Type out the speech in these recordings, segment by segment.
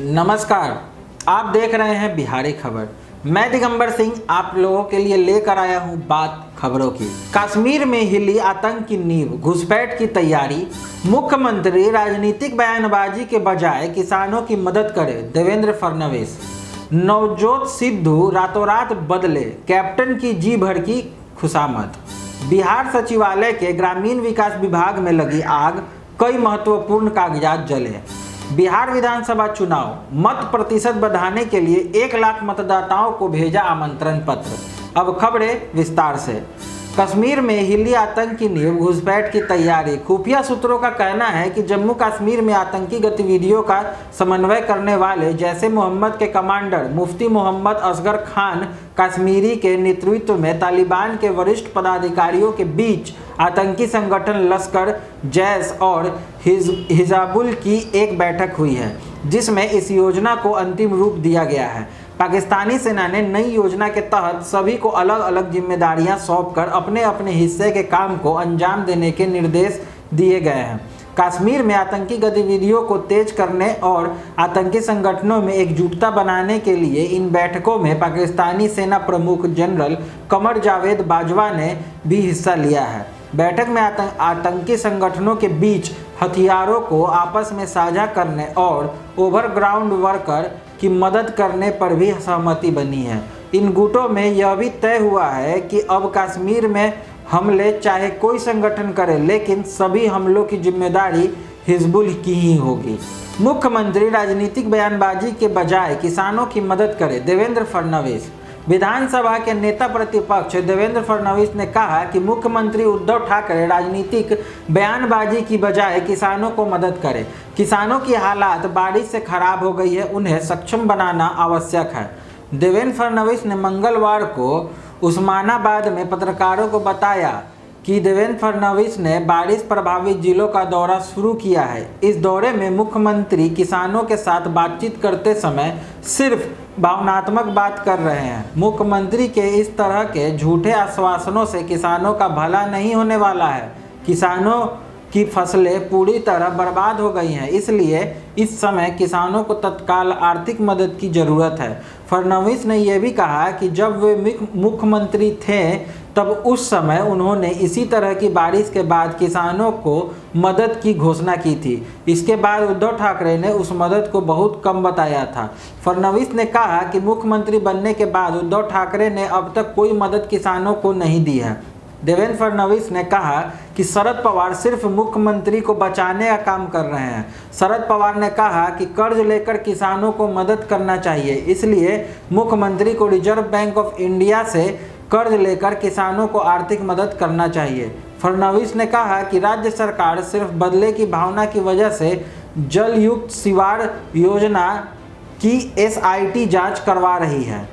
नमस्कार, आप देख रहे हैं बिहारी खबर। मैं दिगंबर सिंह आप लोगों के लिए लेकर आया हूं बात खबरों की। कश्मीर में हिली आतंक की नींव, घुसपैठ की तैयारी। मुख्यमंत्री राजनीतिक बयानबाजी के बजाय किसानों की मदद करे, देवेंद्र फडणवीस। नवजोत सिद्धू रातों रात बदले, कैप्टन की जी भर की खुशामद। बिहार सचिवालय के ग्रामीण विकास विभाग में लगी आग, कई महत्वपूर्ण कागजात जले। बिहार विधानसभा चुनाव, मत प्रतिशत बढ़ाने के लिए 1 लाख मतदाताओं को भेजा आमंत्रण पत्र। अब खबरें विस्तार से। कश्मीर में हिली आतंक की नींव, घुसपैठ की तैयारी। खुफिया सूत्रों का कहना है कि जम्मू कश्मीर में आतंकी गतिविधियों का समन्वय करने वाले जैश ए मोहम्मद के कमांडर मुफ्ती मोहम्मद असगर खान कश्मीरी के नेतृत्व में तालिबान के वरिष्ठ पदाधिकारियों के बीच आतंकी संगठन लश्कर जैश और हिजाबुल की एक बैठक हुई है, जिसमें इस योजना को अंतिम रूप दिया गया है। पाकिस्तानी सेना ने नई योजना के तहत सभी को अलग अलग जिम्मेदारियां सौंपकर अपने अपने हिस्से के काम को अंजाम देने के निर्देश दिए गए हैं। कश्मीर में आतंकी गतिविधियों को तेज करने और आतंकी संगठनों में एकजुटता बनाने के लिए इन बैठकों में पाकिस्तानी सेना प्रमुख जनरल कमर जावेद बाजवा ने भी हिस्सा लिया है। बैठक में आतंकी संगठनों के बीच हथियारों को आपस में साझा करने और ओवरग्राउंड वर्कर की मदद करने पर भी सहमति बनी है। इन गुटों में यह भी तय हुआ है कि अब कश्मीर में हमले चाहे कोई संगठन करे, लेकिन सभी हमलों की जिम्मेदारी हिजबुल की ही होगी। मुख्यमंत्री राजनीतिक बयानबाजी के बजाय किसानों की मदद करे, देवेंद्र फडणवीस। विधानसभा के नेता प्रतिपक्ष देवेंद्र फडणवीस ने कहा कि मुख्यमंत्री उद्धव ठाकरे राजनीतिक बयानबाजी की बजाय किसानों को मदद करें। किसानों की हालात बारिश से खराब हो गई है, उन्हें सक्षम बनाना आवश्यक है। देवेंद्र फडणवीस ने मंगलवार को उस्मानाबाद में पत्रकारों को बताया कि देवेंद्र फडणवीस ने बारिश प्रभावित जिलों का दौरा शुरू किया है। इस दौरे में मुख्यमंत्री किसानों के साथ बातचीत करते समय सिर्फ भावनात्मक बात कर रहे हैं। मुख्यमंत्री के इस तरह के झूठे आश्वासनों से किसानों का भला नहीं होने वाला है। किसानों की फसलें पूरी तरह बर्बाद हो गई हैं, इसलिए इस समय किसानों को तत्काल आर्थिक मदद की ज़रूरत है। फडणवीस ने यह भी कहा कि जब वे मुख्यमंत्री थे तब उस समय उन्होंने इसी तरह की बारिश के बाद किसानों को मदद की घोषणा की थी। इसके बाद उद्धव ठाकरे ने उस मदद को बहुत कम बताया था। फडणवीस ने कहा कि मुख्यमंत्री बनने के बाद उद्धव ठाकरे ने अब तक कोई मदद किसानों को नहीं दी है। देवेंद्र फडणवीस ने कहा कि शरद पवार सिर्फ मुख्यमंत्री को बचाने का काम कर रहे हैं। शरद पवार ने कहा कि कर्ज लेकर किसानों को मदद करना चाहिए, इसलिए मुख्यमंत्री को रिजर्व बैंक ऑफ इंडिया से कर्ज लेकर किसानों को आर्थिक मदद करना चाहिए। फडणवीस ने कहा कि राज्य सरकार सिर्फ बदले की भावना की वजह से जलयुक्त शिवार योजना की SIT जांच करवा रही है।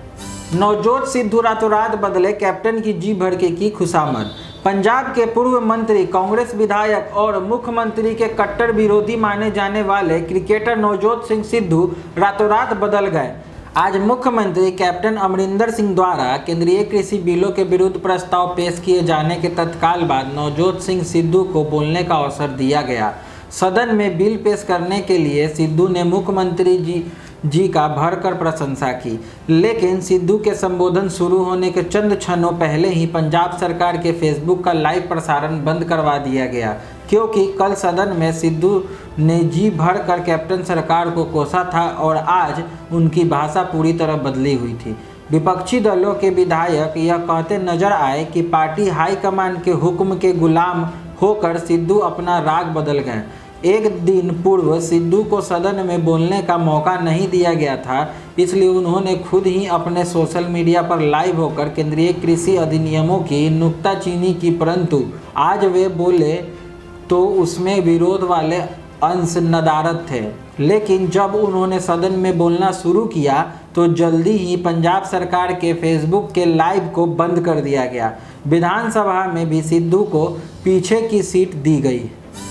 नवजोत सिद्धू रातों रात बदले, कैप्टन की जी भर की खुशामद। पंजाब के पूर्व मंत्री, कांग्रेस विधायक और मुख्यमंत्री के कट्टर विरोधी माने जाने वाले क्रिकेटर नवजोत सिंह सिद्धू रातों रात बदल गए। आज मुख्यमंत्री कैप्टन अमरिंदर सिंह द्वारा केंद्रीय कृषि बिलों के विरुद्ध प्रस्ताव पेश किए जाने के तत्काल बाद नवजोत सिंह सिद्धू को बोलने का अवसर दिया गया। सदन में बिल पेश करने के लिए सिद्धू ने मुख्यमंत्री जी का भरकर प्रशंसा की, लेकिन सिद्धू के संबोधन शुरू होने के चंद क्षणों पहले ही पंजाब सरकार के फेसबुक का लाइव प्रसारण बंद करवा दिया गया, क्योंकि कल सदन में सिद्धू ने जी भरकर कैप्टन सरकार को कोसा था और आज उनकी भाषा पूरी तरह बदली हुई थी। विपक्षी दलों के विधायक यह कहते नजर आए कि पार्टी हाईकमान के हुक्म के गुलाम होकर सिद्धू अपना राग बदल गए। एक दिन पूर्व सिद्धू को सदन में बोलने का मौका नहीं दिया गया था, इसलिए उन्होंने खुद ही अपने सोशल मीडिया पर लाइव होकर केंद्रीय कृषि अधिनियमों की नुक्ताचीनी की, परंतु आज वे बोले तो उसमें विरोध वाले अंश नदारद थे। लेकिन जब उन्होंने सदन में बोलना शुरू किया तो जल्दी ही पंजाब सरकार के फेसबुक के लाइव को बंद कर दिया गया। विधानसभा में भी सिद्धू को पीछे की सीट दी गई।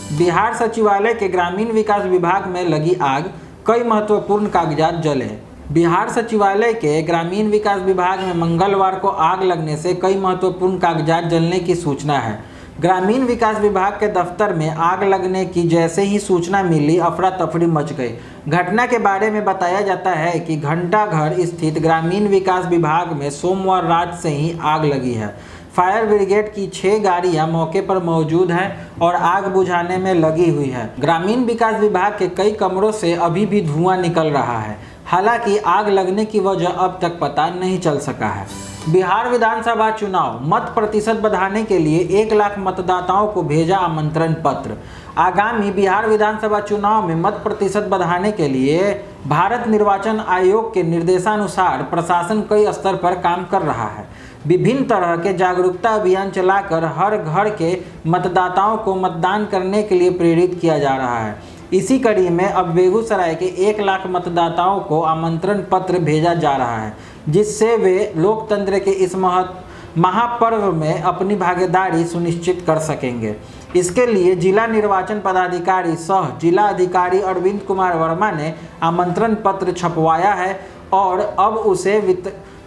बिहार सचिवालय के ग्रामीण विकास विभाग में लगी आग, कई महत्वपूर्ण कागजात जले। बिहार सचिवालय के ग्रामीण विकास विभाग में मंगलवार को आग लगने से कई महत्वपूर्ण कागजात जलने की सूचना है। ग्रामीण विकास विभाग के दफ्तर में आग लगने की जैसे ही सूचना मिली, अफरा तफरी मच गई। घटना के बारे में बताया जाता है कि घंटाघर स्थित ग्रामीण विकास विभाग में सोमवार रात से ही आग लगी है। फायर ब्रिगेड की 6 गाड़ियां मौके पर मौजूद हैं और आग बुझाने में लगी हुई है। ग्रामीण विकास विभाग के कई कमरों से अभी भी धुआं निकल रहा है। हालांकि आग लगने की वजह अब तक पता नहीं चल सका है। बिहार विधानसभा चुनाव, मत प्रतिशत बढ़ाने के लिए 1 लाख मतदाताओं को भेजा आमंत्रण पत्र। आगामी बिहार विधानसभा चुनाव में मत प्रतिशत बढ़ाने के लिए भारत निर्वाचन आयोग के निर्देशानुसार प्रशासन कई स्तर पर काम कर रहा है। विभिन्न तरह के जागरूकता अभियान चलाकर हर घर के मतदाताओं को मतदान करने के लिए प्रेरित किया जा रहा है। इसी कड़ी में अब बेगूसराय के 1 लाख मतदाताओं को आमंत्रण पत्र भेजा जा रहा है, जिससे वे लोकतंत्र के इस महापर्व में अपनी भागीदारी सुनिश्चित कर सकेंगे। इसके लिए जिला निर्वाचन पदाधिकारी सह जिला अधिकारी अरविंद कुमार वर्मा ने आमंत्रण पत्र छपवाया है और अब उसे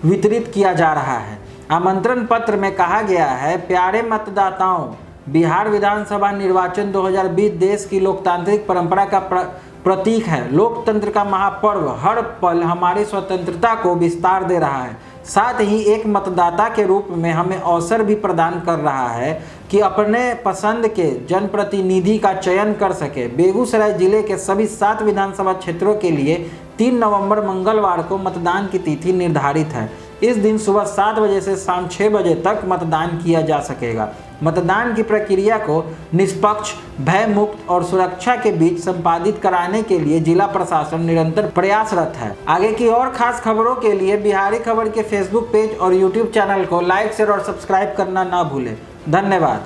वितरित किया जा रहा है। आमंत्रण पत्र में कहा गया है, प्यारे मतदाताओं, बिहार विधानसभा निर्वाचन 2020 देश की लोकतांत्रिक परंपरा का प्रतीक है। लोकतंत्र का महापर्व हर पल हमारी स्वतंत्रता को विस्तार दे रहा है। साथ ही एक मतदाता के रूप में हमें अवसर भी प्रदान कर रहा है कि अपने पसंद के जनप्रतिनिधि का चयन कर सके। बेगूसराय जिले के सभी 7 विधानसभा क्षेत्रों के लिए 3 नवंबर मंगलवार को मतदान की तिथि निर्धारित है। इस दिन सुबह 7 बजे से शाम 6 बजे तक मतदान किया जा सकेगा। मतदान की प्रक्रिया को निष्पक्ष, भयमुक्त और सुरक्षा के बीच संपादित कराने के लिए जिला प्रशासन निरंतर प्रयासरत है। आगे की और खास खबरों के लिए बिहारी खबर के फेसबुक पेज और यूट्यूब चैनल को लाइक, शेयर और सब्सक्राइब करना ना भूलें। धन्यवाद।